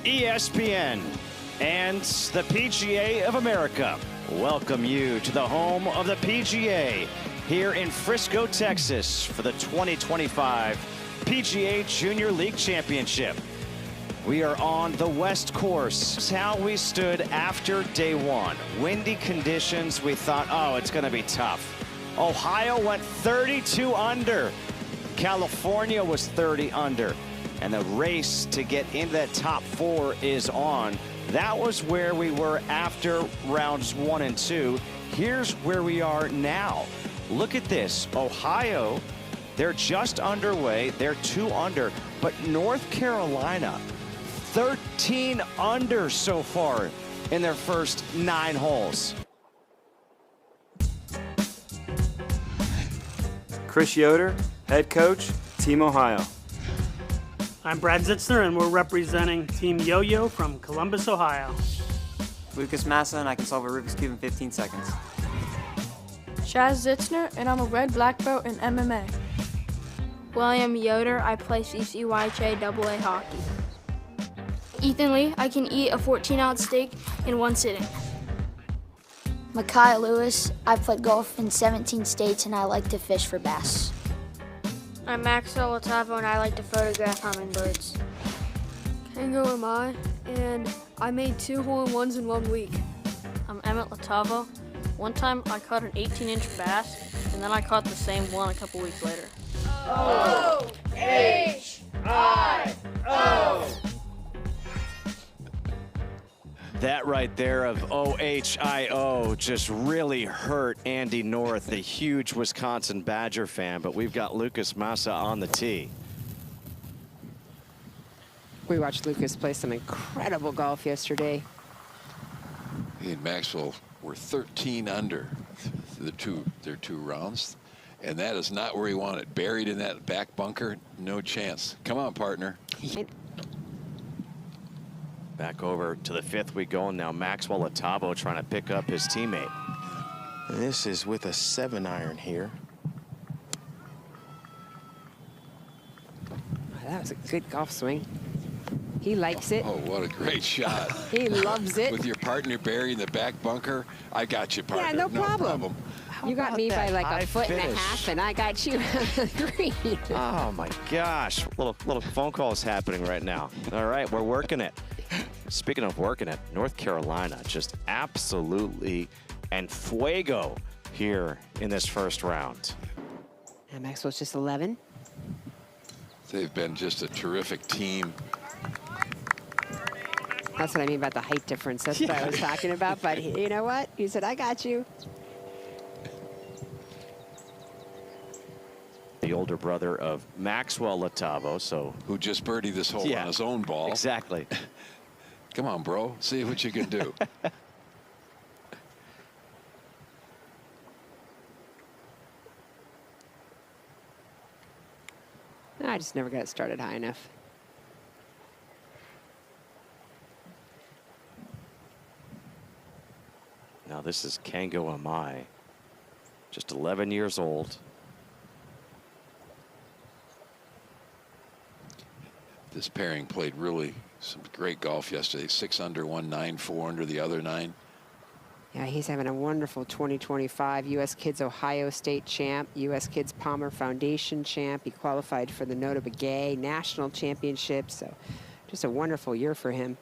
ESPN and the PGA of America welcome you to the home of the PGA here in Frisco, Texas for the 2025 PGA Junior League Championship. We are on the West Course. This is how we stood after day one. Windy conditions, we thought, oh, it's going to be tough. Ohio went 32 under. California was 30 under. And the race to get into that top four is on. That was where we were after rounds 1 and 2. Here's where we are now. Look at this. Ohio, they're just underway. They're 2 under. But North Carolina, 13 under so far in their first 9 holes. Chris Yoder, head coach, Team Ohio. I'm Brad Zitzner, and we're representing Team Yo-Yo from Columbus, Ohio. Lucas Massa, and I can solve a Rubik's Cube in 15 seconds. Chaz Zitzner, and I'm a red black belt in MMA. William Yoder, I play CCYHA AA hockey. Ethan Lee, I can eat a 14-ounce steak in 1 sitting. Makai Lewis, I played golf in 17 states and I like to fish for bass. I'm Maxwell Latavo, and I like to photograph hummingbirds. Kango am I, and I made 2 hole-in-ones in 1 week. I'm Emmett Latavo. One time I caught an 18-inch bass, and then I caught the same one a couple weeks later. O-H-I-O! That right there of O-H-I-O just really hurt Andy North, the huge Wisconsin Badger fan, but we've got Lucas Massa on the tee. We watched Lucas play some incredible golf yesterday. He and Maxwell were 13 under their two rounds, and that is not where he wanted. Buried in that back bunker, no chance. Come on, partner. Back over to the 5th we go, and now Maxwell Latavo trying to pick up his teammate. This is with a 7-iron here. That was a good golf swing. He likes it. Oh, what a great shot. He loves it. With your partner buried in the back bunker, I got you, partner. Yeah, no problem. You got me by like a foot and a half, and I got you on the green. Oh my gosh, little phone calls happening right now. All right, we're working it. Speaking of working it, North Carolina just absolutely en fuego here in this first round. And Maxwell's just 11. They've been just a terrific team. That's what I mean about the height difference. That's what I was talking about. But you know what? He said, I got you. The older brother of Maxwell Latavo, so who just birdied this hole on his own ball. Exactly. Come on, bro. See what you can do. I just never got started high enough. Now this is Kango Amai, just 11 years old. This pairing played really some great golf yesterday. 6 under 1, 9, 4 under the other 9. Yeah, he's having a wonderful 2025 U.S. Kids Ohio State champ, U.S. Kids Palmer Foundation champ. He qualified for the Nota Begay National Championship, so just a wonderful year for him.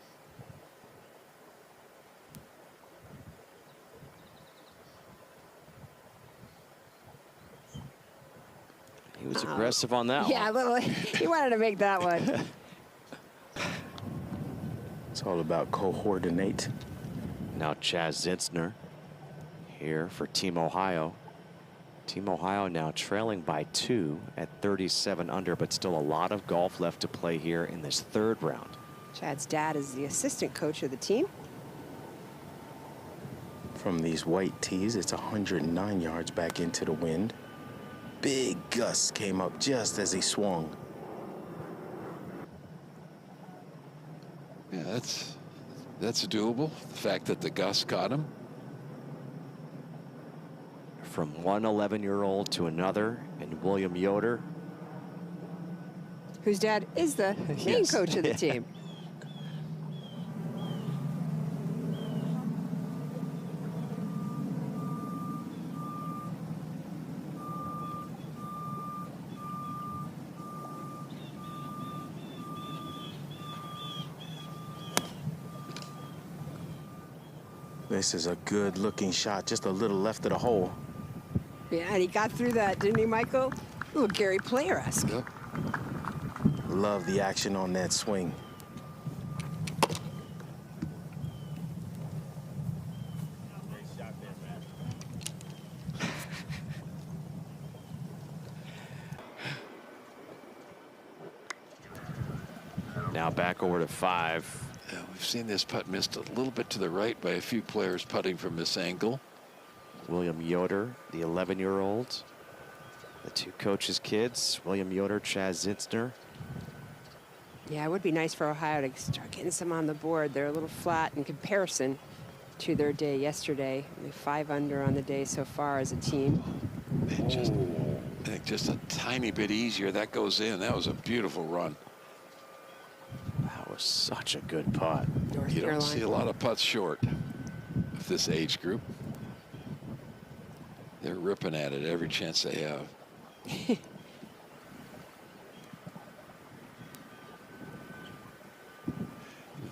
He was aggressive on that one. Yeah, a little. He wanted to make that one. It's all about coordinate. Now Chaz Zitzner here for Team Ohio. Team Ohio now trailing by 2 at 37 under, but still a lot of golf left to play here in this 3rd round. Chad's dad is the assistant coach of the team. From these white tees, it's 109 yards back into the wind. Big gusts came up just as he swung. Yeah, that's doable. The fact that the gust caught him. From one 11-year-old to another, and William Yoder. Whose dad is the main coach of the team. This is a good-looking shot, just a little left of the hole. Yeah, and he got through that, didn't he, Michael? Ooh, Gary Player-esque. Yep. Love the action on that swing. Now back over to 5. Yeah, we've seen this putt missed a little bit to the right by a few players putting from this angle. William Yoder, the 11-year-old. The two coaches' kids, William Yoder, Chaz Zitzner. Yeah, it would be nice for Ohio to start getting some on the board. They're a little flat in comparison to their day yesterday. Only 5 under on the day so far as a team. And just, I think just a tiny bit easier. That goes in. That was a beautiful run. That was such a good putt. North You don't Carolina. see a lot of putts short of this age group. They're ripping at it every chance they have. The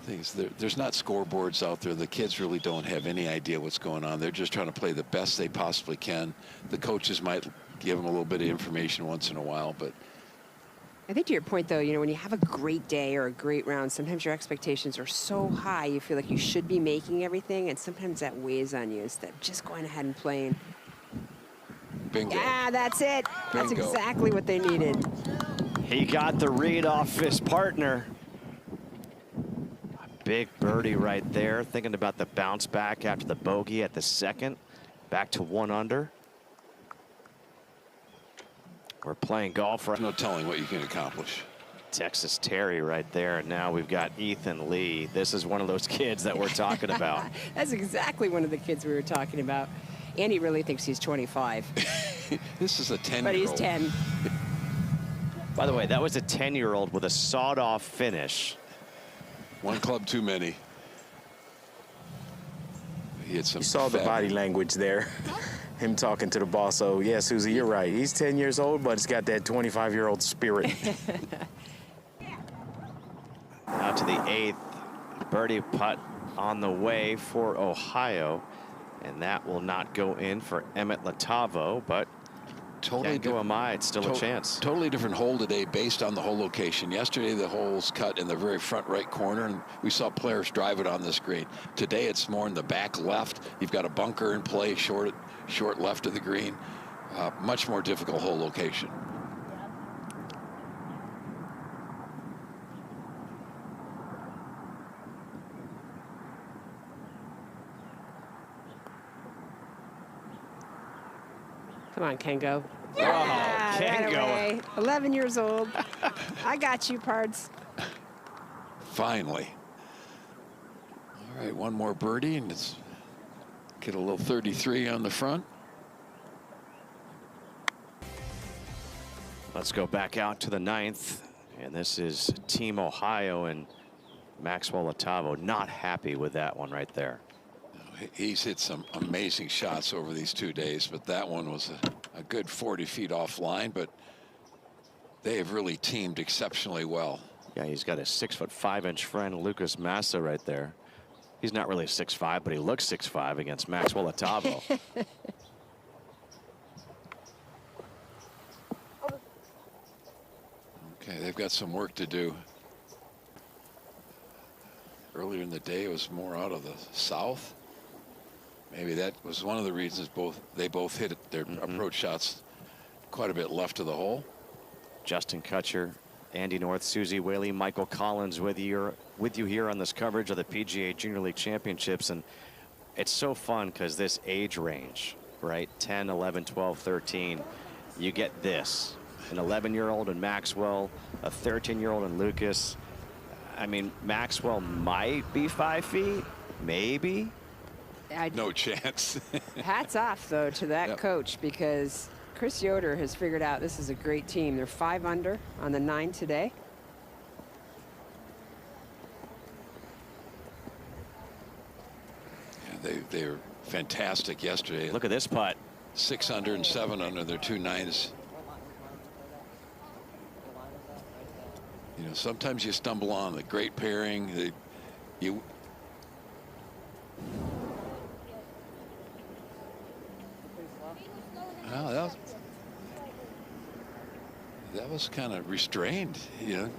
thing is, there's not scoreboards out there. The kids really don't have any idea what's going on. They're just trying to play the best they possibly can. The coaches might give them a little bit of information once in a while, but I think to your point, though, you know, when you have a great day or a great round, sometimes your expectations are so high, you feel like you should be making everything, and sometimes that weighs on you instead of just going ahead and playing. bingo. Yeah, that's it. That's Bingo. exactly what they needed. He got the read off his partner. A big birdie right there. Thinking about the bounce back after the bogey at the second. Back to 1 under. We're playing golf right No telling what you can accomplish. Texas Terry right there. And now we've got Ethan Lee. This is one of those kids that we're talking about. That's exactly one of the kids we were talking about. Andy really thinks he's 25. This is a 10-year-old. But he's 10. By the way, that was a 10-year-old with a sawed-off finish. One club too many. He had some. You saw the body language there. Him talking to the ball. So, yeah, Susie, you're right. He's 10 years old, but he's got that 25-year-old spirit. Now to the 8th. Birdie putt on the way for Ohio. And that will not go in for Emmett Latavo, but Totally go am I. It's still a chance. Totally different hole today based on the hole location. Yesterday, the hole's cut in the very front right corner, and we saw players drive it on this green. Today, it's more in the back left. You've got a bunker in play, short left of the green. Much more difficult hole location. Come on, Kengo. Yeah, that Kengo. away. 11 years old. I got you, Pards. Finally. All right, one more birdie, and it's get a little 33 on the front. Let's go back out to the 9th. And this is Team Ohio and Maxwell Latavo. Not happy with that one right there. He's hit some amazing shots over these 2 days, but that one was a good 40 feet offline, but they have really teamed exceptionally well. Yeah, he's got a 6'5" friend, Lucas Massa, right there. He's not really 6'5", but he looks 6'5" against Maxwell Latavo. Okay, they've got some work to do. Earlier in the day, it was more out of the south. Maybe that was one of the reasons they both hit their approach shots quite a bit left of the hole. Justin Kutcher, Andy North, Susie Whaley, Michael Collins with you here on this coverage of the PGA Junior League Championships. And it's so fun because this age range, right? 10, 11, 12, 13, you get this. An 11-year-old in Maxwell, a 13-year-old in Lucas. I mean, Maxwell might be 5 feet, maybe. No chance. Hats off, though, to that coach, because Chris Yoder has figured out this is a great team. They're 5 under on the 9 today. Yeah, they were fantastic yesterday. Look at this putt. 6 under and 7 under their 2 9s. You know, sometimes you stumble on the great pairing. was kind of restrained, you know.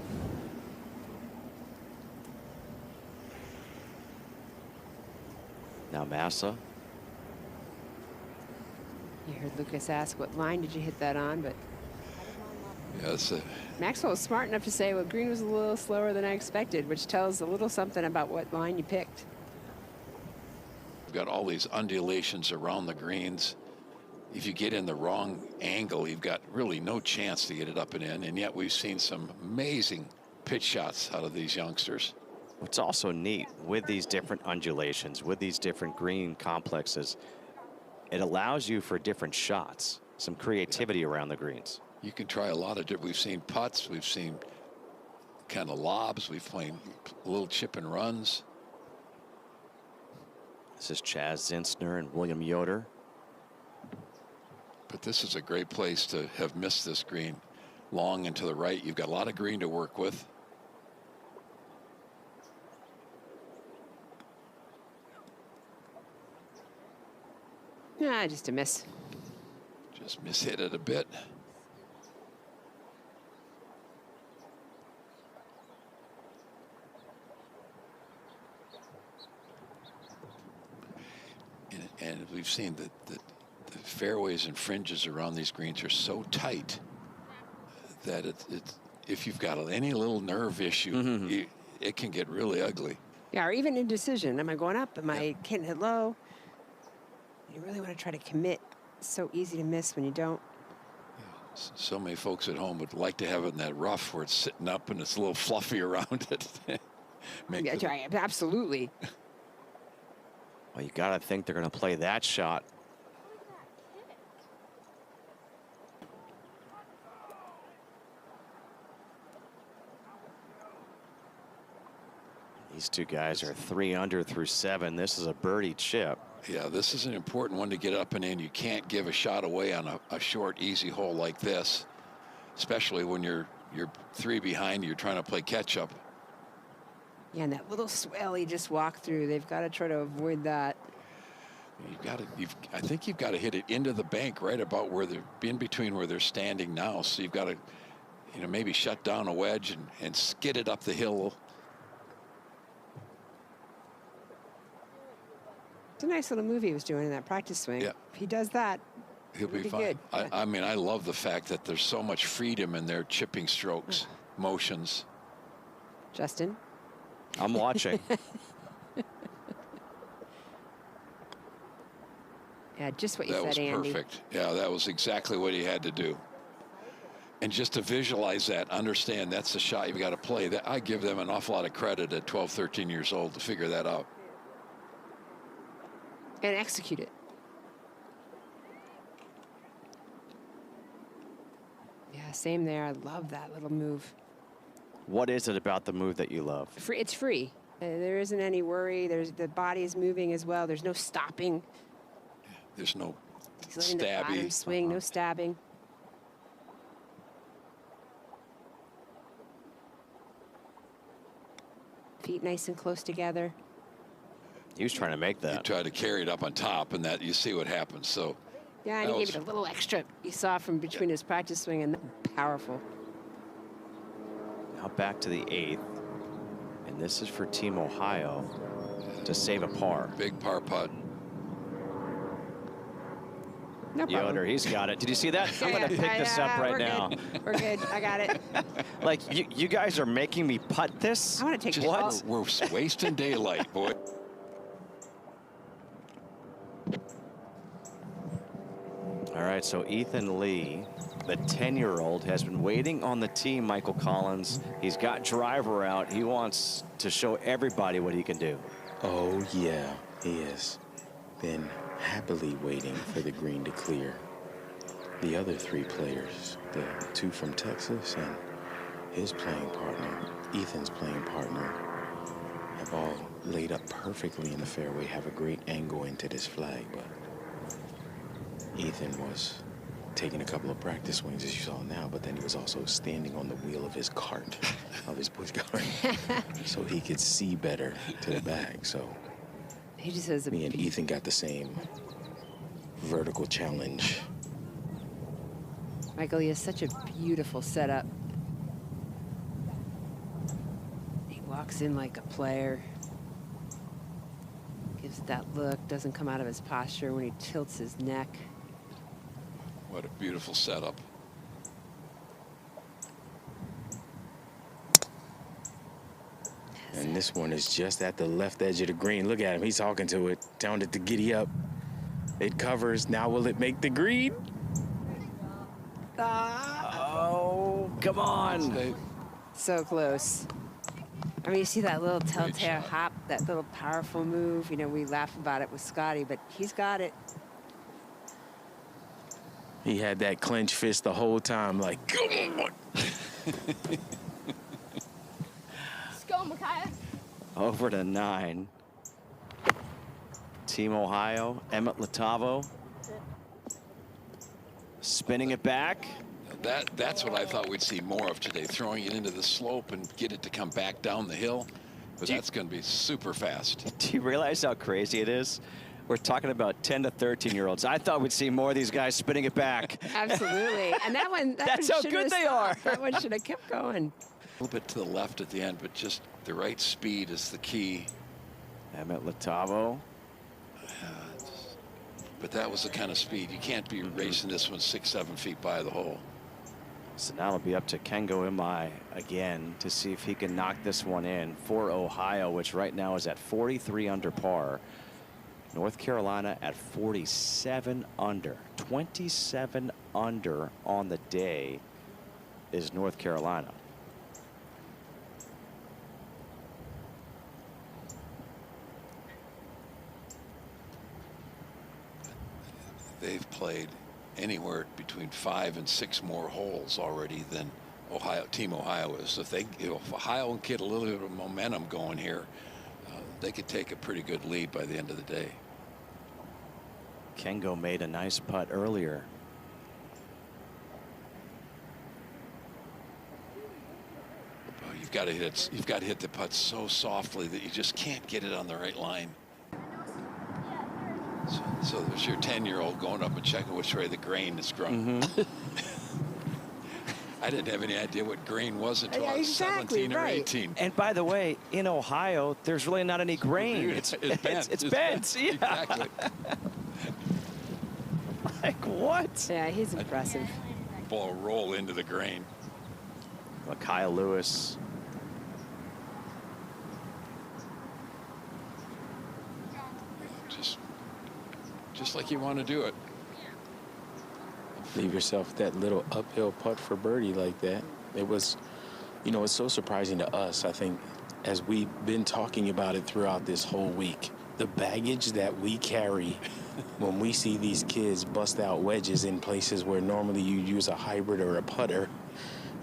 Now Massa. You heard Lucas ask, what line did you hit that on? But Yeah, it's a, Maxwell was smart enough to say, well, green was a little slower than I expected, which tells a little something about what line you picked. we've got all these undulations around the greens. If you get in the wrong angle, you've got really no chance to get it up and in. And yet we've seen some amazing pitch shots out of these youngsters. What's also neat with these different undulations, with these different green complexes, it allows you for different shots, some creativity around the greens. You can try a lot of different. We've seen putts, we've seen kind of lobs, we've played little chip and runs. This is Chaz Zinsner and William Yoder. But this is a great place to have missed this green long and to the right. You've got a lot of green to work with. Nah, just a miss. Just mishit it a bit. And we've seen that the fairways and fringes around these greens are so tight that if you've got any little nerve issue, it can get really ugly. Yeah, or even indecision. Am I going up? Am I hitting it low? You really want to try to commit. It's so easy to miss when you don't. So many folks at home would like to have it in that rough where it's sitting up and it's a little fluffy around it. Yeah, absolutely. Well, you got to think they're going to play that shot. These two guys are 3 under through 7. This is a birdie chip. Yeah, this is an important one to get up and in. You can't give a shot away on a short, easy hole like this, especially when you're 3 behind. You're trying to play catch up. Yeah, and that little swell you just walked through. They've got to try to avoid that. I think you've got to hit it into the bank right about where they're in between where they're standing now. So you've got to, maybe shut down a wedge and skid it up the hill. It's a nice little move he was doing in that practice swing. Yeah. If he does that, he'll be fine. Good. I mean, I love the fact that there's so much freedom in their chipping strokes, motions. Justin? I'm watching. Yeah, just what you That said, Andy. was perfect. Yeah, that was exactly what he had to do. And just to visualize that, understand that's the shot you've got to play. I give them an awful lot of credit at 12, 13 years old to figure that out. And execute it. Yeah, same there. I love that little move. What is it about the move that you love? It's free. There isn't any worry. The body is moving as well. There's no stopping. There's no He's letting the bottom stabby. swing, no stabbing. Feet nice and close together. He was trying to make that. You try to carry it up on top, and that you see what happens. So Yeah, and he gave it a little extra. You saw from between his practice swing, and powerful. Now back to the 8th. And this is for Team Ohio to save a par. Big par putt. No problem. Yoder, he's got it. Did you see that? I'm going to pick this up right now. Good. We're good. I got it. Like, you guys are making me putt this? I want to take what? We're wasting daylight, boy. All right, so Ethan Lee, the 10-year-old, has been waiting on the tee, Michael Collins. He's got driver out. He wants to show everybody what he can do. Oh, yeah, he has been happily waiting for the green to clear. The other 3 players, the 2 from Texas and his playing partner, Ethan's playing partner, have all laid up perfectly in the fairway, have a great angle into this flag, but Ethan was taking a couple of practice swings, as you saw now, but then he was also standing on the wheel of his cart, of his push cart, so he could see better to the bag. So he just has me and Ethan got the same vertical challenge. Michael, he has such a beautiful setup. He walks in like a player. Gives that look, doesn't come out of his posture when he tilts his neck. What a beautiful setup. And this one is just at the left edge of the green. Look at him. He's talking to it, telling it to giddy up. It covers. Now will it make the green? Oh, come on. So close. I mean, you see that little telltale hop, that little powerful move. You know, we laugh about it with Scotty, but he's got it. He had that clenched fist the whole time, like, come on. Let's go, Micaiah. Over to 9. Team Ohio, Emmett Latavo. Spinning it back. That's what I thought we'd see more of today, throwing it into the slope and get it to come back down the hill. But that's going to be super fast. Do you realize how crazy it is? We're talking about 10 to 13-year-olds. I thought we'd see more of these guys spinning it back. Absolutely. And that one, that's how good they are. That one should have kept going. A little bit to the left at the end, but just the right speed is the key. Emmett Latavo. But that was the kind of speed. You can't be racing this one 6-7 feet by the hole. So now it'll be up to Kengo Imai again to see if he can knock this one in for Ohio, which right now is at 43 under par. North Carolina at 47 under. 27 under on the day is North Carolina. They've played anywhere between 5 and 6 more holes already than Team Ohio is. So if Ohio can get a little bit of momentum going here, they could take a pretty good lead by the end of the day. Kengo made a nice putt earlier. Oh, you've got to hit the putt so softly that you just can't get it on the right line. So there's your 10-year-old going up and checking which way the grain is growing. I didn't have any idea what grain was until I was 17 or 18. And by the way, in Ohio, there's really not any grain. It's bent. It's bent. Yeah. Exactly. Like what? Yeah, he's impressive. Ball roll into the grain. Kyle Lewis. Just like you want to do it. Leave yourself that little uphill putt for birdie like that. It was, you know, it's so surprising to us, I think, as we've been talking about it throughout this whole week. The baggage that we carry when we see these kids bust out wedges in places where normally you use a hybrid or a putter,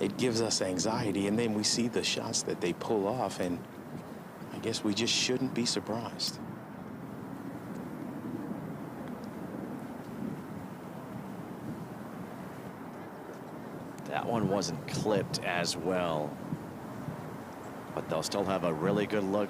it gives us anxiety. And then we see the shots that they pull off, and I guess we just shouldn't be surprised. That one wasn't clipped as well, but they'll still have a really good look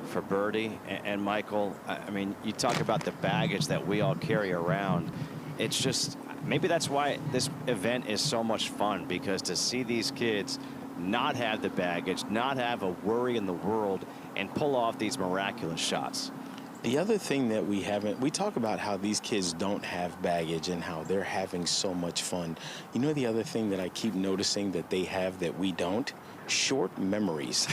for birdie. And Michael, I mean, you talk about the baggage that we all carry around. It's just, maybe that's why this event is so much fun, because to see these kids not have the baggage, not have a worry in the world, and pull off these miraculous shots. The other thing that we talk about how these kids don't have baggage and how they're having so much fun. You know, the other thing that I keep noticing that they have that we don't? Short memories.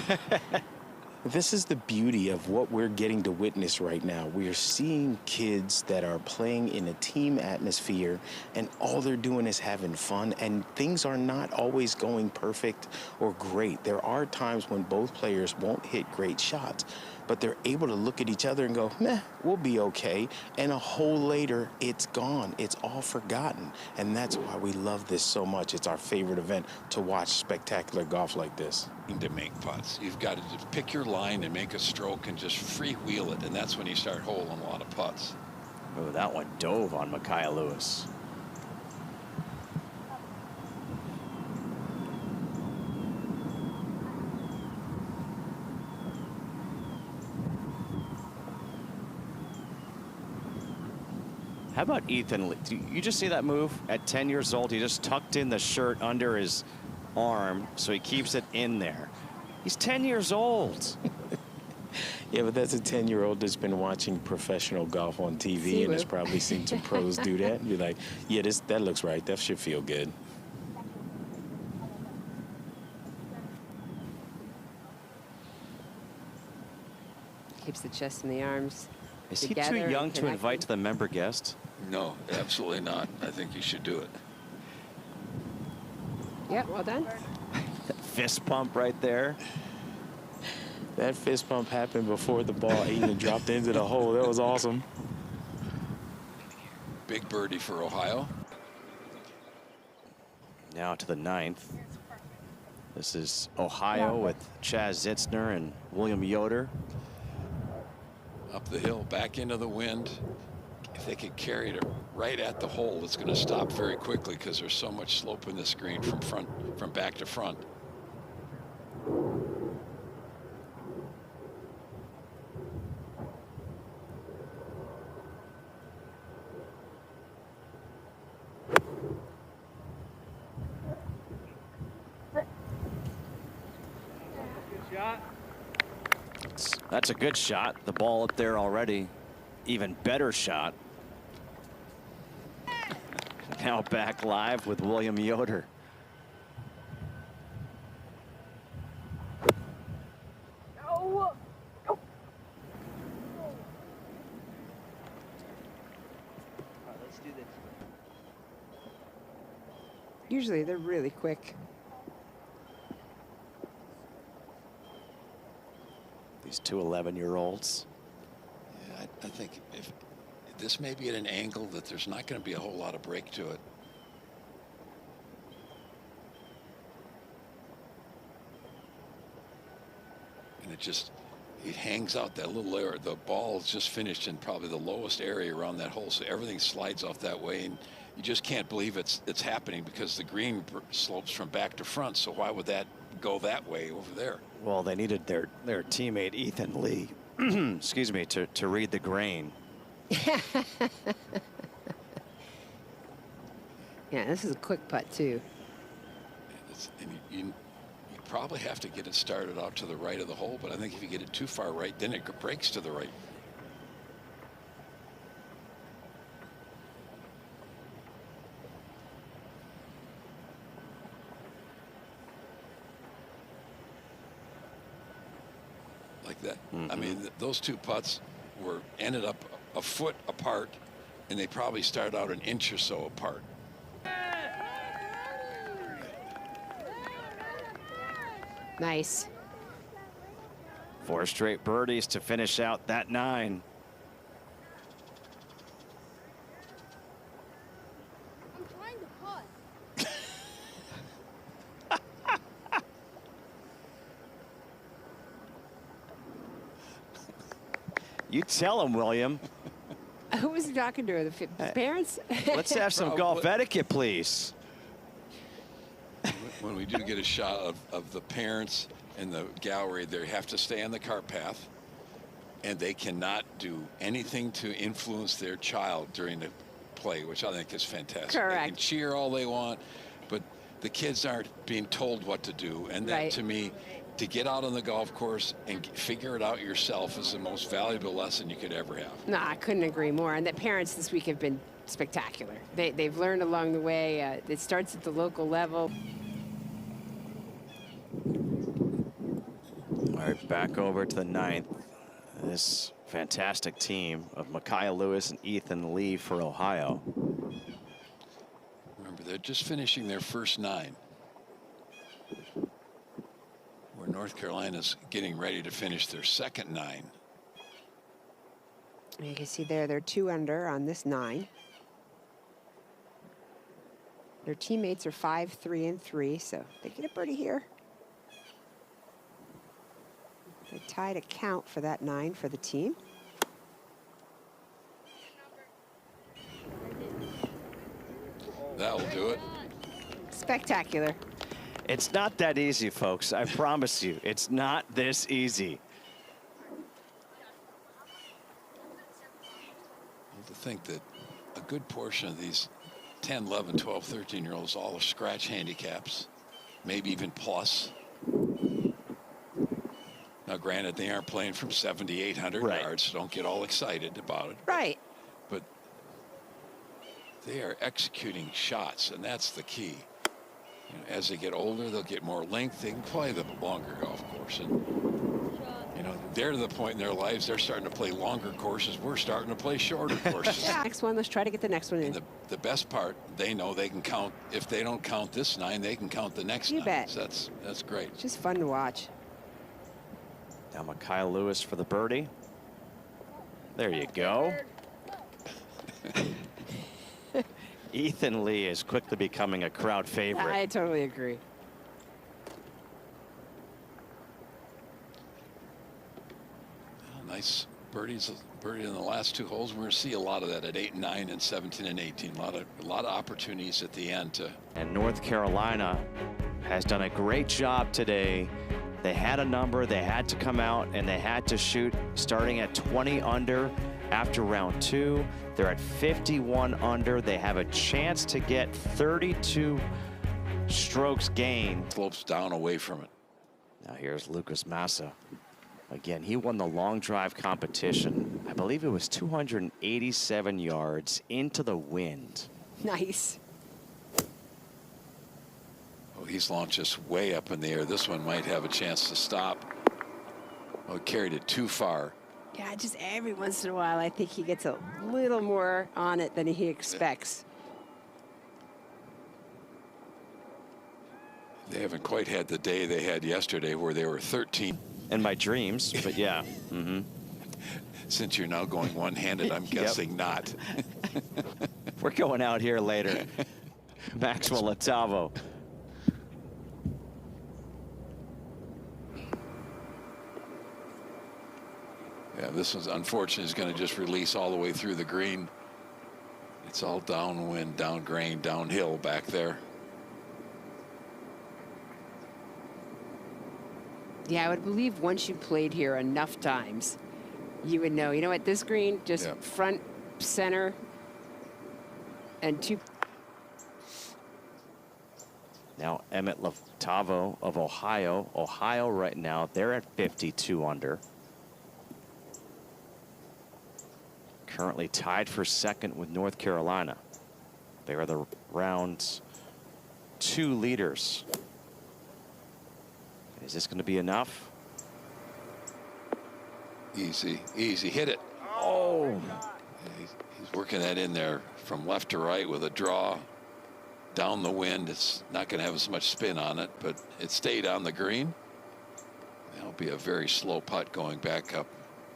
This is the beauty of what we're getting to witness right now. We are seeing kids that are playing in a team atmosphere, and all they're doing is having fun, and things are not always going perfect or great. There are times when both players won't hit great shots, but they're able to look at each other and go, meh, we'll be okay. And a hole later, it's gone. It's all forgotten. And that's why we love this so much. It's our favorite event to watch spectacular golf like this. To make putts, you've got to just pick your line and make a stroke and just freewheel it. And that's when you start holing a lot of putts. Oh, that one dove on Micaiah Lewis. How about Ethan Lee? Did you just see that move? At 10 years old, he just tucked in the shirt under his arm so he keeps it in there. He's 10 years old. Yeah, but that's a 10-year-old that's been watching professional golf on TV and has probably seen some pros do that and be like, yeah, that looks right. That should feel good. Keeps the chest and the arms. Is he too young to invite to the member guest? No, absolutely not. I think you should do it. Yeah, well done. Fist pump right there. That fist pump happened before the ball even dropped into the hole. That was awesome. Big birdie for Ohio. Now to the 9th. This is Ohio with Chaz Zitzner and William Yoder. Up the hill, back into the wind. If they could carry it right at the hole, it's going to stop very quickly because there's so much slope in this green from back to front. That's a good shot. The ball up there already. Even better shot. Now back live with William Yoder. Usually they're really quick. These two 11-year-olds. Yeah, I think if this may be at an angle that there's not going to be a whole lot of break to it. And it hangs out that little area. The ball is just finished in probably the lowest area around that hole, so everything slides off that way, and you just can't believe it's happening because the green slopes from back to front. So why would that go that way over there? Well, they needed their teammate Ethan Lee, excuse me, to read the grain. Yeah, this is a quick putt too. And you probably have to get it started out to the right of the hole, but I think if you get it too far right, then it breaks to the right. Like that. I mean, those two putts ended up a foot apart, and they probably started out an inch or so apart. Nice. 4 straight birdies to finish out that 9. I'm trying to putt. You tell him, William. Who was he talking to? The parents? Let's have some golf etiquette, please. When we do get a shot of the parents and the gallery, they have to stay on the cart path, and they cannot do anything to influence their child during the play, which I think is fantastic. Correct. They can cheer all they want, but the kids aren't being told what to do, and that, to me, to get out on the golf course and figure it out yourself is the most valuable lesson you could ever have. No, I couldn't agree more. And the parents this week have been spectacular. They've learned along the way. It starts at the local level. All right, back over to the 9th. This fantastic team of Micaiah Lewis and Ethan Lee for Ohio. Remember, they're just finishing their first 9. Where North Carolina's getting ready to finish their second 9. You can see there, they're 2 under on this 9. Their teammates are 5, 3, and 3, so they get a birdie here. They tied a count for that 9 for the team. That'll do it. Spectacular. It's not that easy, folks. I promise you, it's not this easy. Well, to think that a good portion of these 10, 11, 12, 13-year-olds all are scratch handicaps, maybe even plus. Now, granted, they aren't playing from 7,800 yards, so don't get all excited about it. Right. But they are executing shots, and that's the key. You know, as they get older, they'll get more length. They can play the longer golf course. And, you know, they're to the point in their lives, they're starting to play longer courses. We're starting to play shorter courses. Next one, let's try to get the next one in. And the best part, they know they can count. If they don't count this 9, they can count the next 9. You bet. So that's great. It's just fun to watch. Now Mikhail Lewis for the birdie. There you go. Ethan Lee is quickly becoming a crowd favorite. I totally agree. Nice birdies, birdie in the last 2 holes. We're going to see a lot of that at 8 and 9 and 17 and 18. A lot of opportunities at the end to. And North Carolina has done a great job today. They had a number, they had to come out, and they had to shoot starting at 20 under after round 2. They're at 51 under. They have a chance to get 32 strokes gained. Slopes down away from it. Now here's Lucas Massa. Again, he won the long drive competition. I believe it was 287 yards into the wind. Nice. Oh, he's launched this way up in the air. This one might have a chance to stop. Oh, carried it too far. Yeah, just every once in a while, I think he gets a little more on it than he expects. They haven't quite had the day they had yesterday where they were 13. In my dreams, but yeah. Since you're now going one-handed, I'm guessing not. We're going out here later. Maxwell Latavo. Yeah, this one's unfortunate. Is going to just release all the way through the green. It's all downwind, down grain, downhill back there. Yeah, I would believe once you played here enough times, you would know, you know what, this green, just front, center, and 2. Now Emmett Latavo of Ohio. Ohio right now, they're at 52 under. Currently tied for second with North Carolina. They are the round 2 leaders. Is this going to be enough? Easy, easy. Hit it. Oh. He's working that in there from left to right with a draw down the wind. It's not going to have as much spin on it, but it stayed on the green. That'll be a very slow putt going back up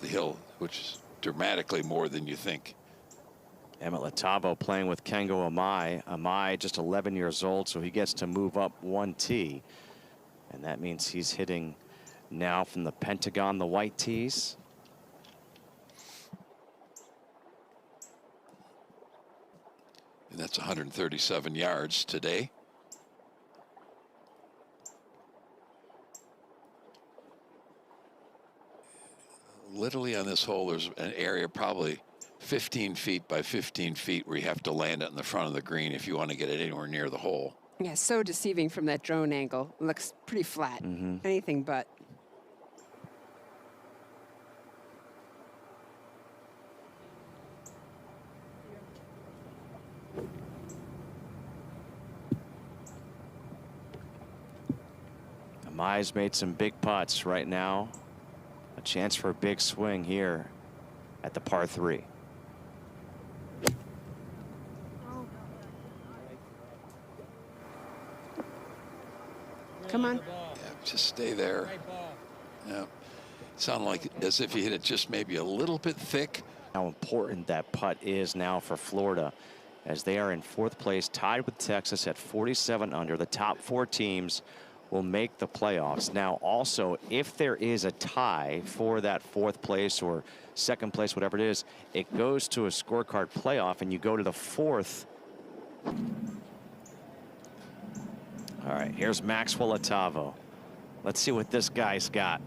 the hill, which is dramatically more than you think. Emmett Latavo playing with Kengo Amai. Amai just 11 years old, so he gets to move up 1 tee. And that means he's hitting now from the Pentagon, the white tees. And that's 137 yards today. Literally on this hole, there's an area probably 15 feet by 15 feet where you have to land it in the front of the green if you want to get it anywhere near the hole. Yeah, so deceiving from that drone angle. It looks pretty flat. Anything but. Amai's made some big putts right now. A chance for a big swing here at the par 3. Come on. Yeah, just stay there. Yeah. Sound like as if you hit it just maybe a little bit thick. How important that putt is now for Florida, as they are in 4th place, tied with Texas at 47 under. The top 4 teams will make the playoffs. Now, also, if there is a tie for that 4th place or 2nd place, whatever it is, it goes to a scorecard playoff, and you go to the 4th. All right, here's Maxwell Latavo. Let's see what this guy's got.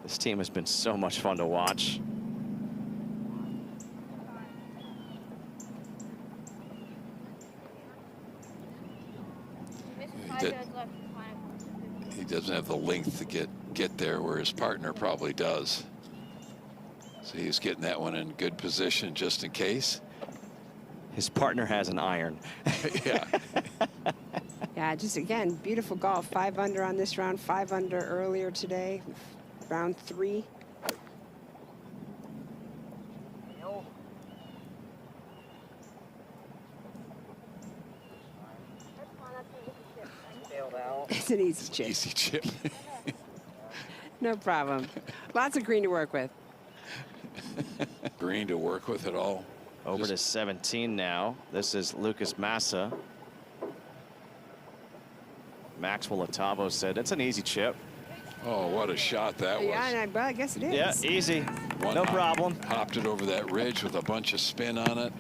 This team has been so much fun to watch. doesn't have the length to get there where his partner probably does. So he's getting that one in good position just in case. His partner has an iron. Yeah. Yeah, just again, beautiful golf. 5 under on this round, 5 under earlier today, round 3. It's an easy chip. Easy chip. No problem. Lots of green to work with. Green to work with at all. Over to 17 now. This is Lucas Massa. Maxwell Otavo said it's an easy chip. Oh, what a shot that was. Yeah, and I guess it is. Yeah, easy. No problem. Hopped it over that ridge with a bunch of spin on it.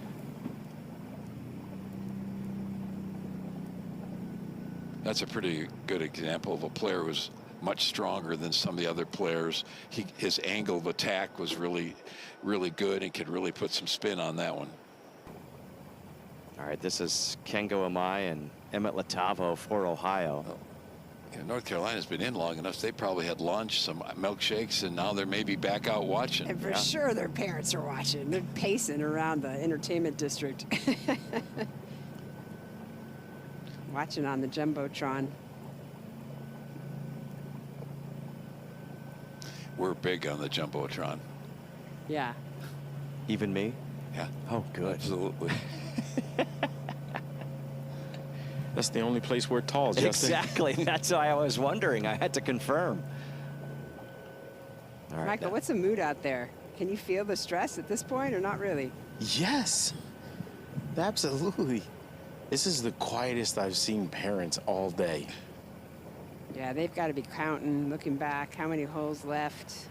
That's a pretty good example of a player who was much stronger than some of the other players. His angle of attack was really, really good and could really put some spin on that one. All right, this is Kengo Amai and Emmett Latavo for Ohio. Yeah, North Carolina's been in long enough. They probably had lunch, some milkshakes, and now they're maybe back out watching. And for sure their parents are watching. They're pacing around the entertainment district. Watching on the Jumbotron. We're big on the Jumbotron. Yeah. Even me? Yeah. Oh, good. Absolutely. That's the only place where tall, Justin. Exactly. That's why I was wondering. I had to confirm. All right, Michael, what's the mood out there? Can you feel the stress at this point or not really? Yes, absolutely. This is the quietest I've seen parents all day. Yeah, they've got to be counting, looking back, how many holes left.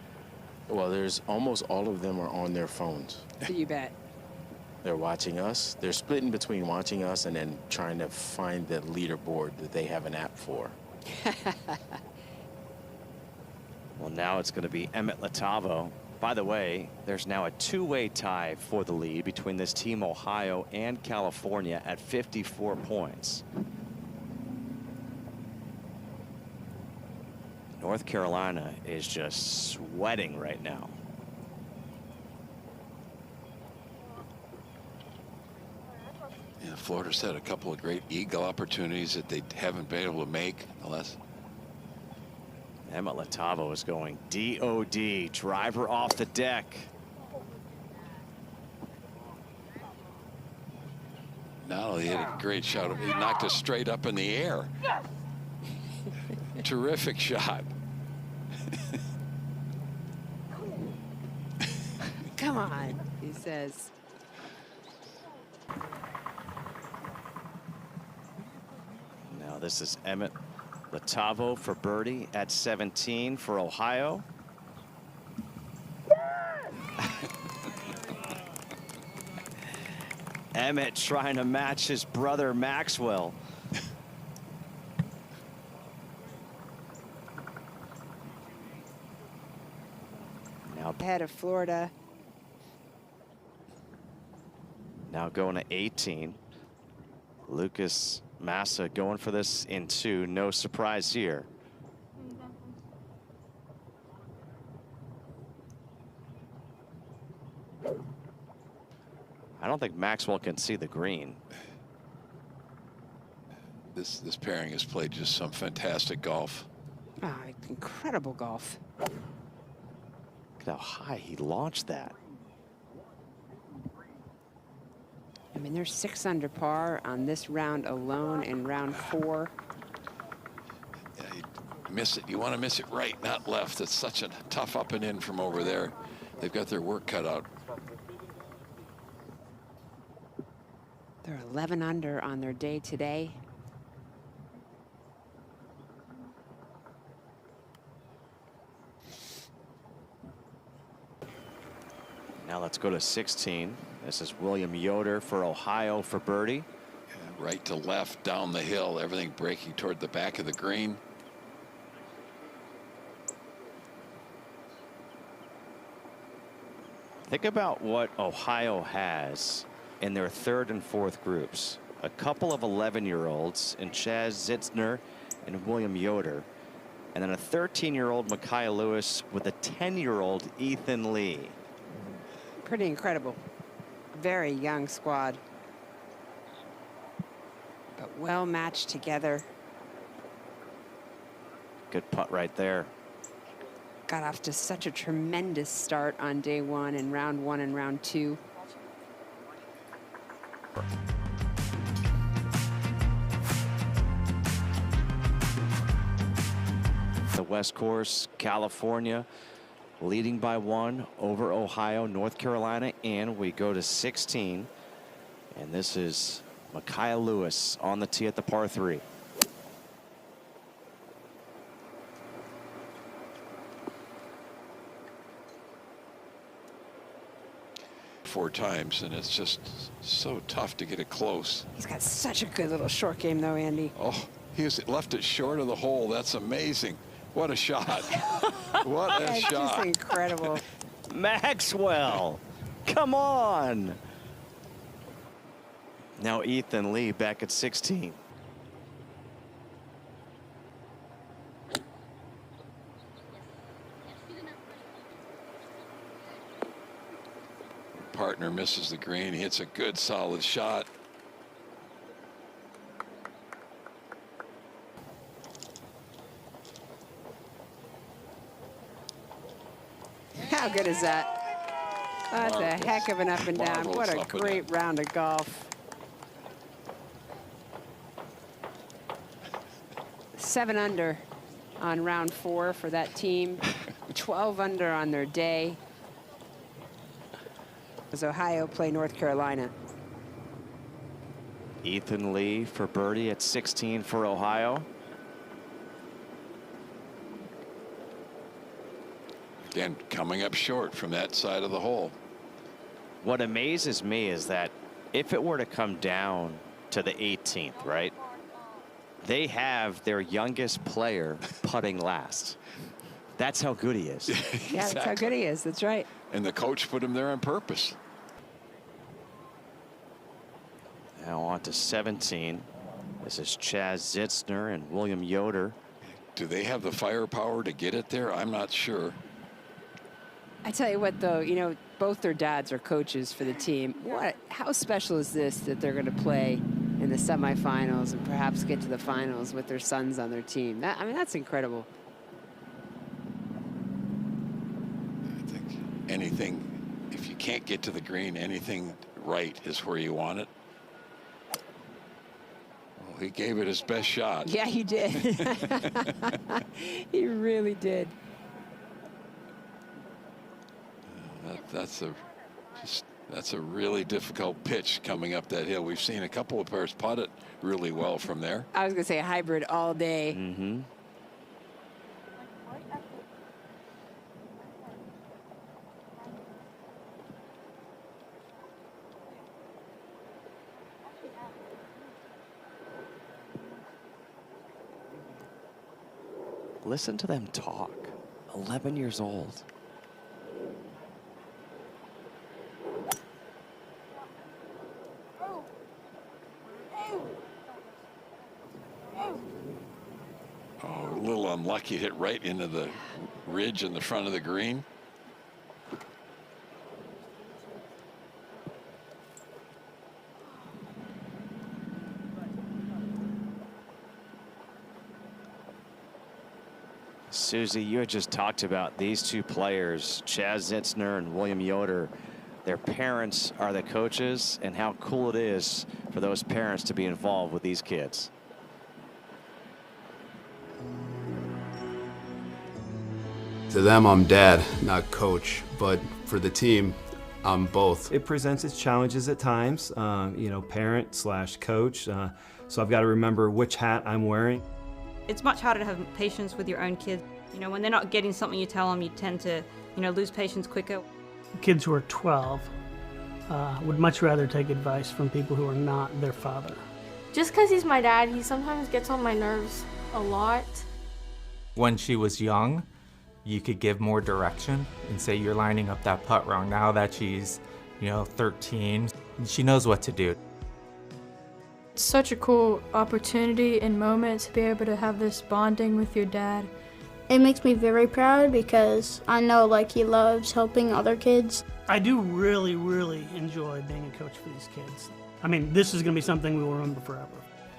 Well, there's almost all of them are on their phones. You bet. They're watching us. They're splitting between watching us and then trying to find the leaderboard that they have an app for. Well, now it's going to be Emmett Latavo. By the way, there's now a two-way tie for the lead between this team, Ohio and California, at 54 points. North Carolina is just sweating right now. Yeah, Florida's had a couple of great eagle opportunities that they haven't been able to make, unless. Emmett Latavo is going DOD, driver off the deck. Not only hit a great shot, he knocked it straight up in the air. Terrific shot. Come on, he says. Now this is Emmett Latavo for birdie at 17 for Ohio. Emmett trying to match his brother Maxwell. Now Ahead of Florida. Now going to 18. Lucas Massa going for this in 2. No surprise here. I don't think Maxwell can see the green. This pairing has played just some fantastic golf. Ah, incredible golf. Look at how high he launched that. I mean, they're 6 under par on this round alone in round 4. Yeah, you miss it. You want to miss it right, not left. It's such a tough up and in from over there. They've got their work cut out. They're 11 under on their day today. Now let's go to 16. This is William Yoder for Ohio for birdie. Yeah, right to left, down the hill, everything breaking toward the back of the green. Think about what Ohio has in their 3rd and 4th groups. A couple of 11-year-olds in Chaz Zitzner and William Yoder. and then a 13-year-old Micaiah Lewis with a 10-year-old Ethan Lee. Pretty incredible. Very young squad, but well matched together. Good putt right there. Got off to such a tremendous start on day one and round one and round two. The West Course, California, leading by 1 over Ohio, North Carolina, and we go to 16. And this is Micaiah Lewis on the tee at the par 3. Four times, and it's just so tough to get it close. He's got such a good little short game, though, Andy. Oh, he's left it short of the hole. That's amazing. What a shot. What a That's shot. just incredible. Maxwell, come on. Now Ethan Lee back at 16. Partner misses the green. He hits a good solid shot. How good is that? That's a heck of an up and down. Marvelous What a up and great round of golf. 7 under on round 4 for that team. 12 under on their day as Ohio play North Carolina. Ethan Lee for birdie at 16 for Ohio. Again, coming up short from that side of the hole. What amazes me is that if it were to come down to the 18th, right, they have their youngest player putting last. That's how good he is. Yeah, that's how good he is. That's right. And the coach put him there on purpose. Now on to 17. This is Chaz Zitzner and William Yoder. Do they have the firepower to get it there? I'm not sure. I tell you what, though, you know, both their dads are coaches for the team. How special is this that they're going to play in the semifinals and perhaps get to the finals with their sons on their team? I mean, that's incredible. I think anything, if you can't get to the green, anything right is where you want it. Well, he gave it his best shot. Yeah, he did. He really did. That's a really difficult pitch coming up that hill. We've seen a couple of players putt it really well from there. I was going to say a hybrid all day. Mm-hmm. Listen to them talk. 11 years old. Oh, a little unlucky, hit right into the ridge in the front of the green. Susie, you had just talked about these two players, Chaz Zitzner and William Yoder. Their parents are the coaches, and how cool it is for those parents to be involved with these kids. To them, I'm dad, not coach, but for the team, I'm both. It presents its challenges at times, you know, parent / coach. So I've got to remember which hat I'm wearing. It's much harder to have patience with your own kids. You know, when they're not getting something you tell them, you tend to, you know, lose patience quicker. Kids who are 12 would much rather take advice from people who are not their father. Just because he's my dad, he sometimes gets on my nerves a lot. When she was young, you could give more direction and say you're lining up that putt wrong. Now that she's, you know, 13, she knows what to do. It's such a cool opportunity and moment to be able to have this bonding with your dad It makes me very proud because I know like he loves helping other kids. I do really, really enjoy being a coach for these kids. I mean, this is going to be something we will remember forever.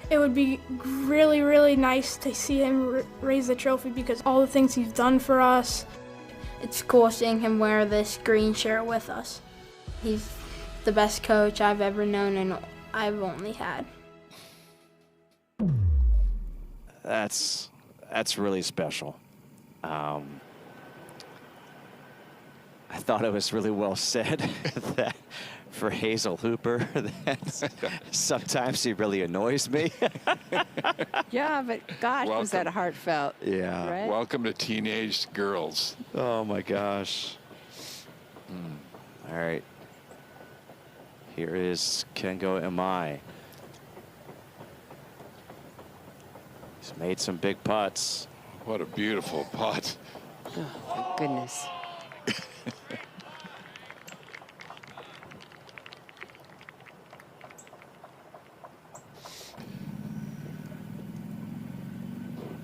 It would be really, really nice to see him raise the trophy because all the things he's done for us. It's cool seeing him wear this green shirt with us. He's the best coach I've ever known and I've only had. That's really special. I thought it was really well said that for Hazel Hooper, that sometimes he really annoys me. Yeah, but gosh, was that heartfelt. Yeah. Right? Welcome to teenage girls. Oh my gosh. All right. Here is Kengo Imai. He's made some big putts. What a beautiful putt. Oh, my goodness.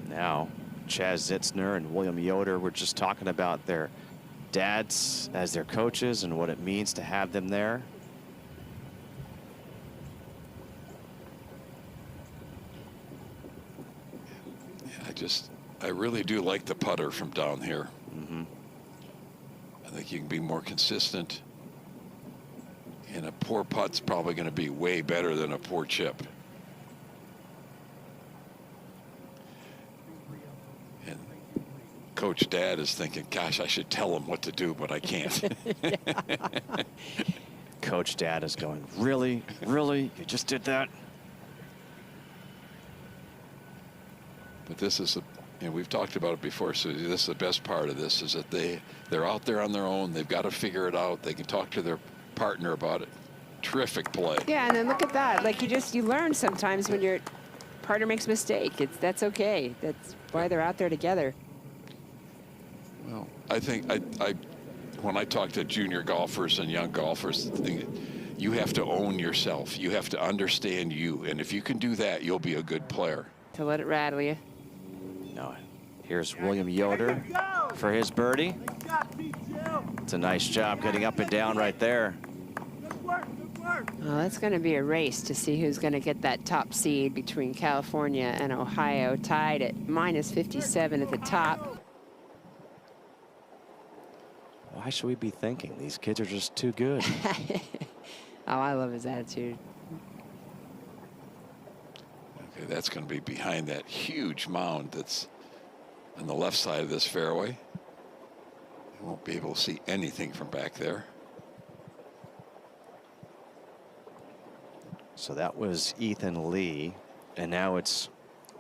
Now, Chaz Zitzner and William Yoder were just talking about their dads as their coaches and what it means to have them there. I really do like the putter from down here. I think you can be more consistent. And a poor putt's probably going to be way better than a poor chip. And Coach Dad is thinking, gosh, I should tell him what to do, but I can't. Coach Dad is going, really? Really? You just did that? But this is we've talked about it before, so this is the best part of this, is that they're out there on their own. They've got to figure it out. They can talk to their partner about it. Terrific play. Yeah, and then look at that. Like you learn sometimes when your partner makes a mistake. That's okay. That's why they're out there together. Well, I think when I talk to junior golfers and young golfers, you have to own yourself. You have to understand you, and if you can do that, you'll be a good player. To let it rattle you. No. Here's William Yoder for his birdie. It's a nice job getting up and down right there. Well, that's going to be a race to see who's going to get that top seed between California and Ohio, tied at -57 at the top. Why should we be thinking? These kids are just too good. Oh, I love his attitude. Okay, that's going to be behind that huge mound that's on the left side of this fairway. You won't be able to see anything from back there. So that was Ethan Lee, and now it's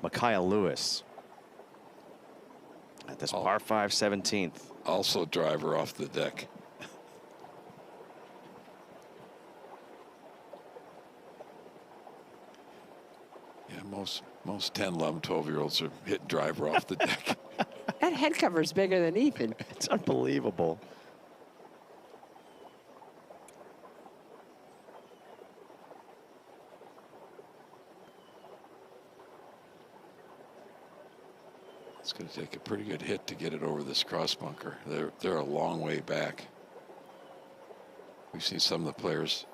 Micaiah Lewis at this par 5 17th. Also driver off the deck. Yeah, most 10, 11, 12-year-olds are hitting driver off the deck. That head cover is bigger than Ethan. It's unbelievable. It's going to take a pretty good hit to get it over this cross bunker. They're a long way back. We've seen some of the players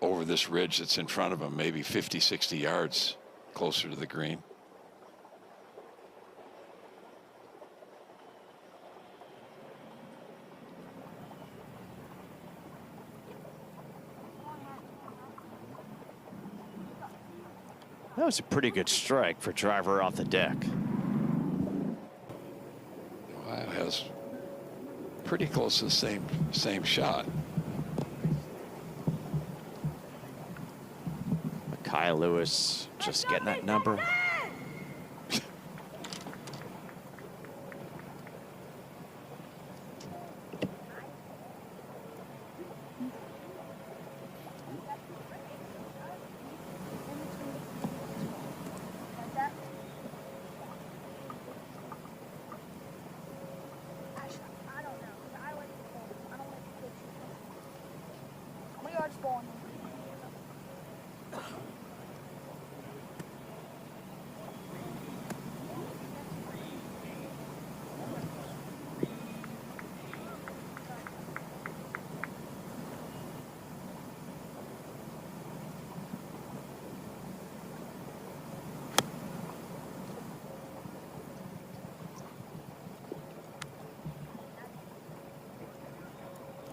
over this ridge that's in front of them, maybe 50, 60 yards closer to the green. That was a pretty good strike for driver off the deck. Ohio has pretty close to the same shot. Micaiah Lewis just getting that number.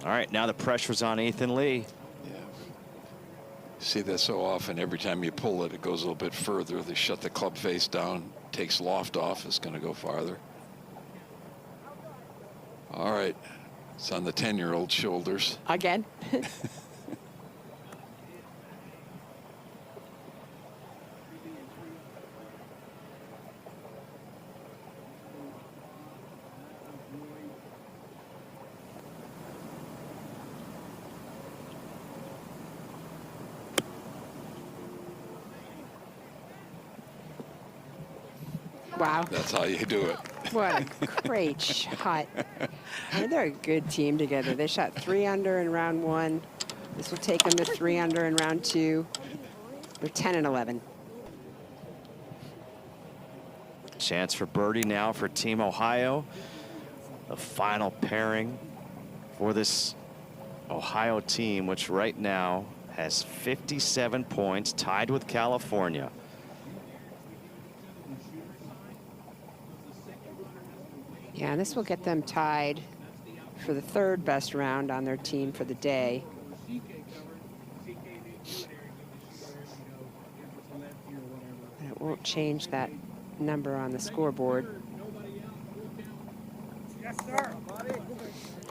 All right, now the pressure's on Ethan Lee. See that so often. Every time you pull it, it goes a little bit further. They shut the club face down, takes loft off. It's going to go farther. All right. It's on the 10-year-old's shoulders. Again. Wow. That's how you do it. What a great shot. I mean, they're a good team together. They shot 3 under in round 1. This will take them to 3 under in round 2. They're 10 and 11. Chance for birdie now for Team Ohio. The final pairing for this Ohio team, which right now has 57 points, tied with California. Yeah, and this will get them tied for the 3rd best round on their team for the day. And it won't change that number on the scoreboard.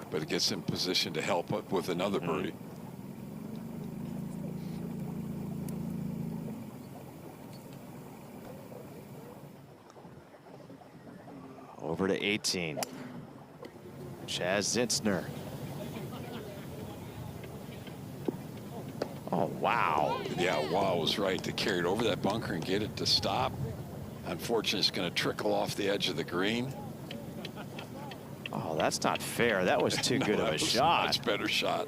But it gets in position to help up with another birdie. Over to 18. Chaz Zitzner. Oh, wow. Yeah, wow was right to carry it over that bunker and get it to stop. Unfortunately, it's going to trickle off the edge of the green. Oh, that's not fair. That was too good of a shot. Much better shot.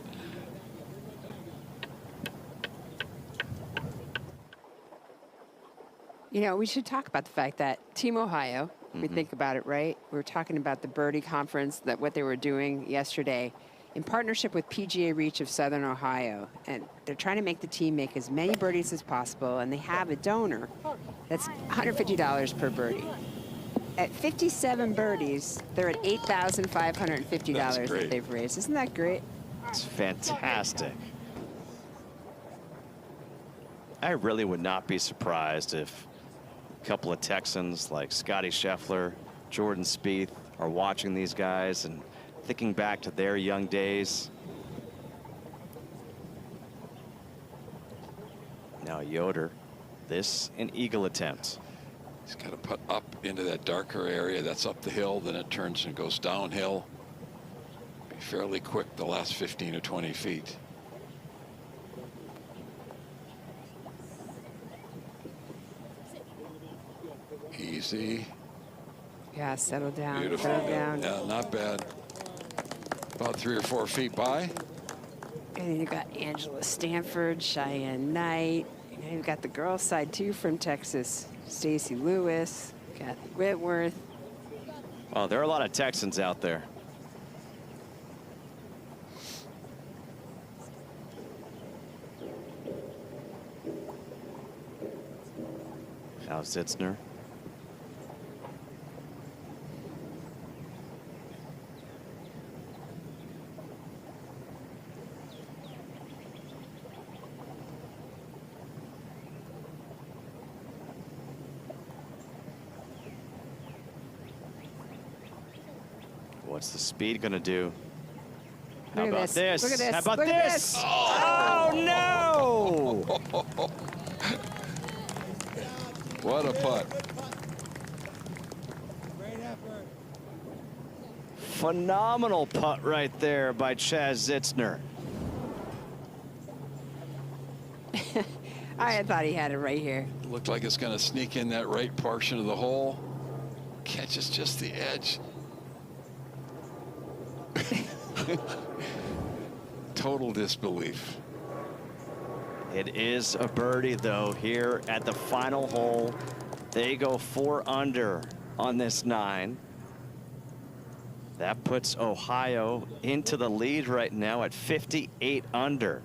You know, we should talk about the fact that Team Ohio, we think about it, right? We were talking about the birdie conference, that what they were doing yesterday in partnership with PGA Reach of Southern Ohio. And they're trying to make the team make as many birdies as possible. And they have a donor that's $150 per birdie. At 57 birdies, they're at $8,550 that they've raised. Isn't that great? It's fantastic. I really would not be surprised if a couple of Texans like Scotty Scheffler, Jordan Spieth are watching these guys and thinking back to their young days. Now Yoder, this an eagle attempt. He's got to put up into that darker area. That's up the hill. Then it turns and goes downhill. Be fairly quick the last 15 or 20 feet. Easy. Yeah, settle down. Beautiful. Settle down. Yeah, not bad. About 3 or 4 feet by. And then you got Angela Stanford, Cheyenne Knight. And then you've got the girls' side too from Texas. Stacy Lewis, Kathy Whitworth. Oh, there are a lot of Texans out there. Now Zitzner. What's the speed going to do? How Look at about this? Look at this. How about Look at this? this. Oh, no! What a putt. Phenomenal putt right there by Chaz Zitzner. I thought he had it right here. Looked like it's going to sneak in that right portion of the hole. Catches just the edge. Total disbelief. It is a birdie, though, here at the final hole. They go 4 under on this 9. That puts Ohio into the lead right now at 58 under.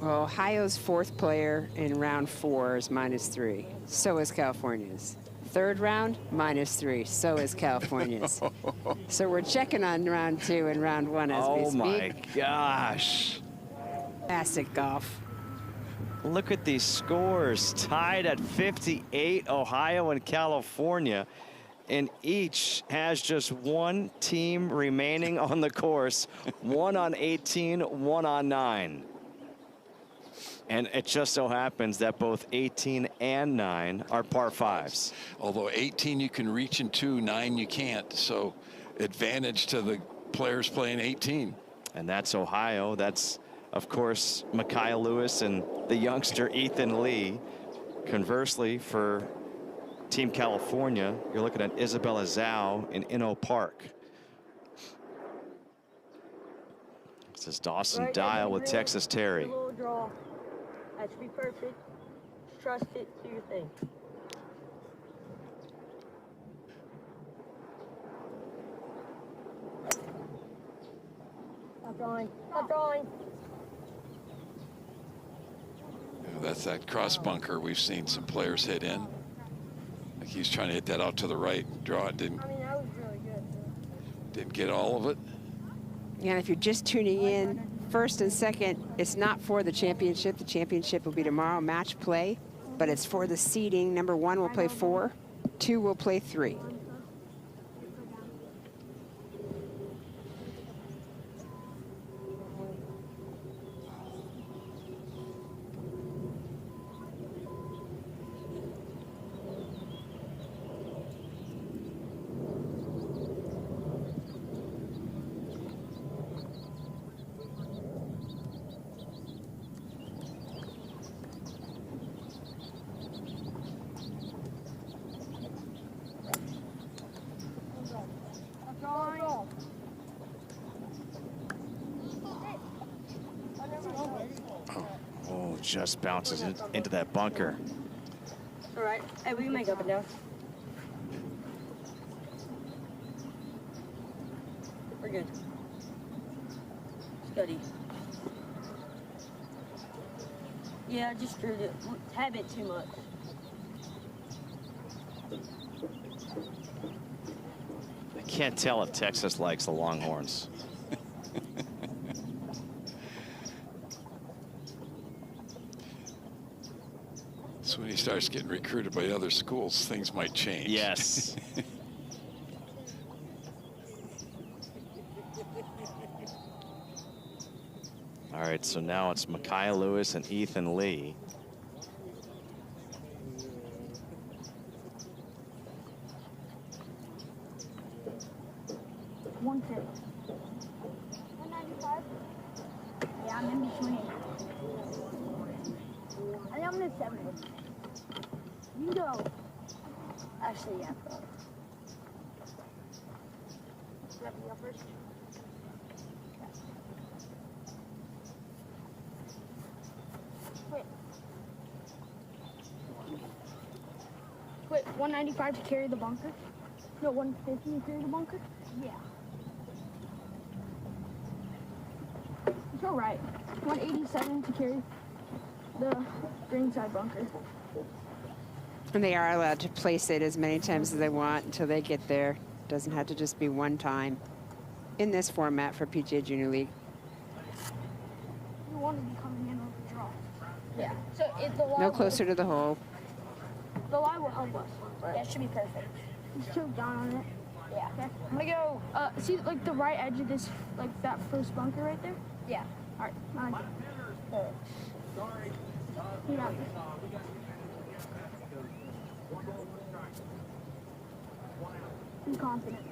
Well, Ohio's fourth player in round 4 is -3. So is California's. Third round, -3. So is California's. So we're checking on round 2 and round 1 as we speak. Oh my gosh. Classic golf. Look at these scores, tied at 58, Ohio and California, and each has just one team remaining on the course, one on 18, one on 9. And it just so happens that both 18 and 9 are par 5s. Although 18 you can reach in 2, 9 you can't. So advantage to the players playing 18. And that's Ohio. That's, of course, Micaiah Lewis and the youngster Ethan Lee. Conversely, for Team California, you're looking at Isabella Zhao in Inno Park. This is Dawson Dial with Texas Terry. Little draw. That should be perfect. Trust it, do your thing. Stop drawing. Stop drawing. That's that cross bunker we've seen some players hit in. Like he's trying to hit that out to the right. Draw it, didn't. I mean, that was really good. Didn't get all of it. And if you're just tuning in, first and second, it's not for the championship. The championship will be tomorrow, match play, but it's for the seeding. Number 1 will play 4, 2 will play 3. Oh, just bounces into that bunker. All right. Hey, we can make up and down. We're good. Steady. Yeah, I just screwed it. Tab it too much. I can't tell if Texas likes the Longhorns. So when he starts getting recruited by other schools, things might change. Yes. All right, so now it's Micaiah Lewis and Ethan Lee. Yeah, I'm in between. I think I'm gonna 70. You go. Actually, yeah. Let me go first. Wait. Wait, 195 to carry the bunker? No, 150 to carry the bunker? Yeah. It's all right. 187 to carry the greenside bunker. And they are allowed to place it as many times as they want until they get there. Doesn't have to just be one time in this format for PGA Junior League. You want to be coming in with a draw. Yeah. So if the lie No closer to the hole. The lie will help us. Yeah, it should be perfect. Just choke down on it. Yeah. Okay. I'm gonna go. See, like the right edge of this, like that first bunker right there. Yeah. All right. I like it. You got this. Be confident.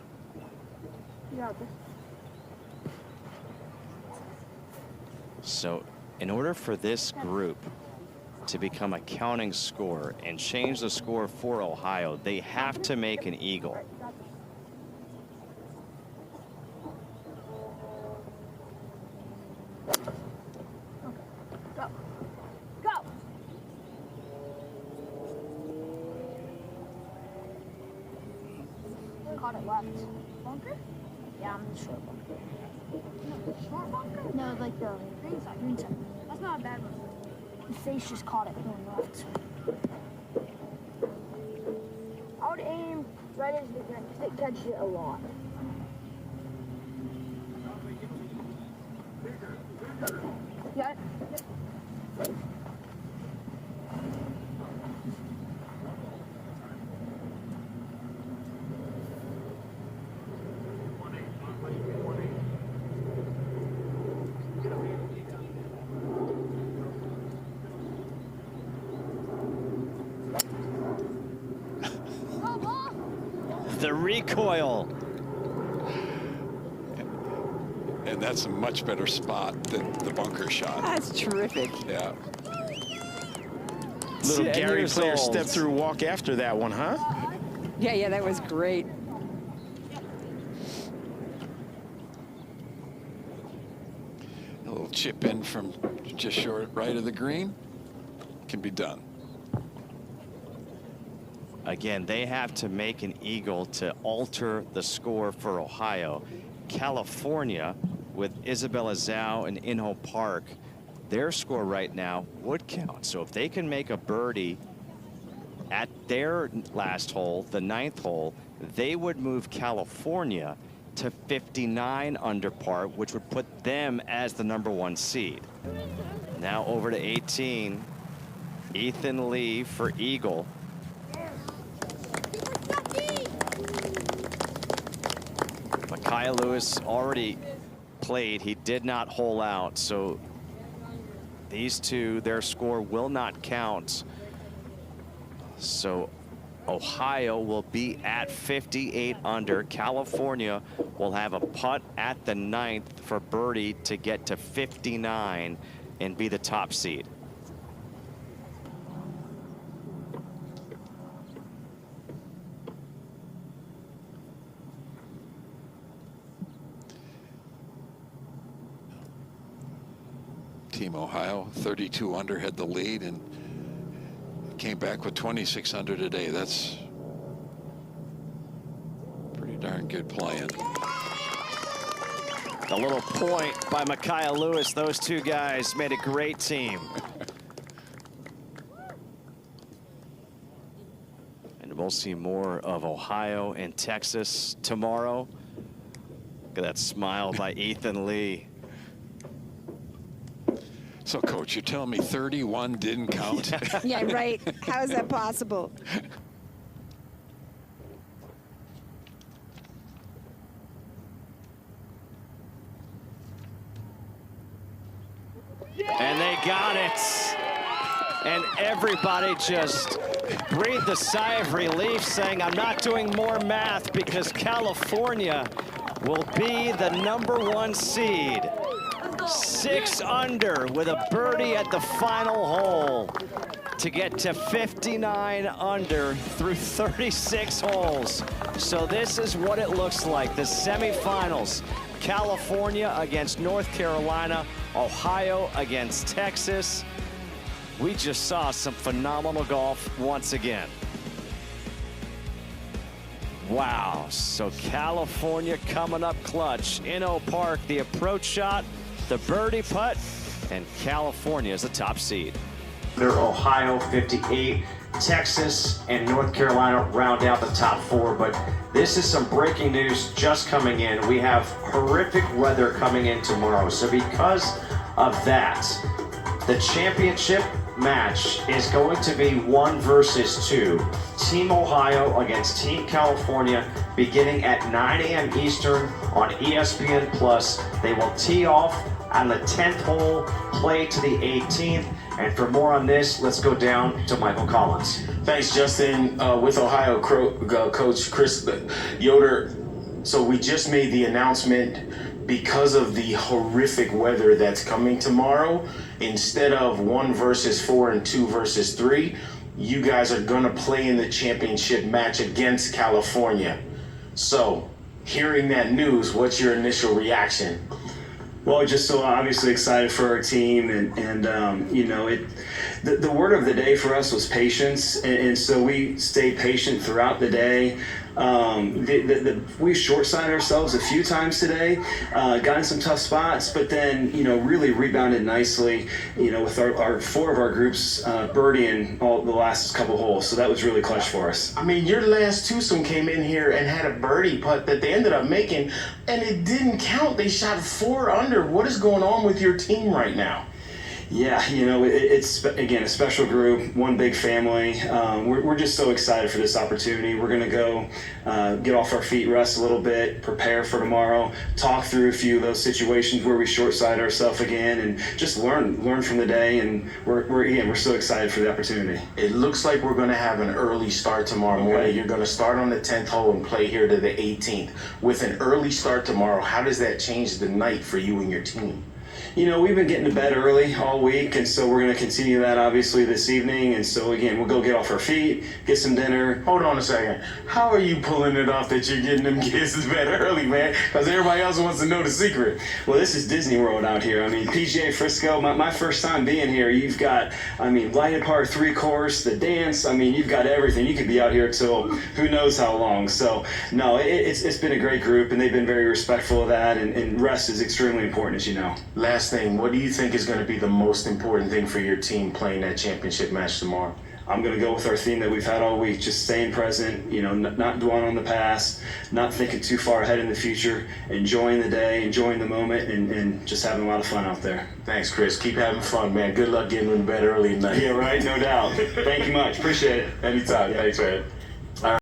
You got this. So in order for this group to become a counting score and change the score for Ohio, they have to make an eagle. Go. Go. Caught it left. Bunker? Yeah, I'm in the short bunker. No, the short bunker? No, like the green side. Green side. That's not a bad one. The face just caught it going left. I would aim right as the ground because it catches it a lot. Got it? The recoil. And that's a much better spot than the bunker shot. That's terrific. Yeah. Little 10 Gary years player old. step through walk after that one, huh? Yeah, that was great. A little chip in from just short right of the green can be done. Again, they have to make an eagle to alter the score for Ohio. California, with Isabella Zhao and Inho Park, their score right now would count. So if they can make a birdie at their last hole, the 9th hole, they would move California to 59 under par, which would put them as the #1 seed. Now over to 18, Ethan Lee for eagle. Micaiah Lewis already played. He did not hole out. So these two, their score will not count. So Ohio will be at 58 under. California will have a putt at the 9th for birdie to get to 59 and be the top seed. Team Ohio, 32 under, had the lead and came back with 26 under today. That's pretty darn good playing. A little point by Micaiah Lewis. Those two guys made a great team. And we'll see more of Ohio and Texas tomorrow. Look at that smile by Ethan Lee. So, Coach, you're telling me 31 didn't count? Yeah, right. How is that possible? And they got it. And everybody just breathed a sigh of relief, saying, I'm not doing more math because California will be the #1 seed. 6 under with a birdie at the final hole to get to 59 under through 36 holes. So this is what it looks like. The semifinals. California against North Carolina, Ohio against Texas. We just saw some phenomenal golf once again. Wow, so California coming up clutch. Inho Park, the approach shot, the birdie putt, and California is the top seed. They're Ohio 58, Texas and North Carolina round out the top 4, but this is some breaking news just coming in. We have horrific weather coming in tomorrow, so because of that, the championship match is going to be 1 versus 2. Team Ohio against Team California beginning at 9 a.m. Eastern on ESPN Plus. They will tee off on the 10th hole, play to the 18th. And for more on this, let's go down to Michael Collins. Thanks, Justin. With Ohio coach Chris Yoder. So we just made the announcement because of the horrific weather that's coming tomorrow. Instead of 1 versus 4 and 2 versus 3, you guys are gonna play in the championship match against California. So, hearing that news, what's your initial reaction? Well, just so obviously excited for our team, and you know, The word of the day for us was patience, and so we stayed patient throughout the day. We short-sided ourselves a few times today, got in some tough spots, but then, really rebounded nicely, with our 4 of our groups birdieing all the last couple holes. So that was really clutch for us. I mean, your last twosome came in here and had a birdie putt that they ended up making, and it didn't count. They shot 4 under. What is going on with your team right now? Yeah, it's, again, a special group, one big family. We're just so excited for this opportunity. We're going to go get off our feet, rest a little bit, prepare for tomorrow, talk through a few of those situations where we short-side ourselves again, and just learn from the day. And we're so excited for the opportunity. It looks like we're going to have an early start tomorrow morning. Okay. You're going to start on the 10th hole and play here to the 18th. With an early start tomorrow, how does that change the night for you and your team? We've been getting to bed early all week, and so we're going to continue that obviously this evening. And so again, we'll go get off our feet, get some dinner. Hold on a second. How are you pulling it off that you're getting them kids to bed early, man? Because everybody else wants to know the secret. Well, this is Disney World out here. I mean, PGA Frisco, my first time being here. You've got, lighted par 3 course, the dance. You've got everything. You could be out here till who knows how long. So no, it's been a great group, and they've been very respectful of that. And rest is extremely important, as you know. Last thing, what do you think is going to be the most important thing for your team playing that championship match tomorrow? I'm going to go with our theme that we've had all week, just staying present, not dwelling on the past, not thinking too far ahead in the future, enjoying the day, enjoying the moment, and just having a lot of fun out there. Thanks, Chris. Keep having fun, man. Good luck getting in bed early tonight. Yeah, right? No doubt. Thank you much. Appreciate it. Anytime. Thanks, man.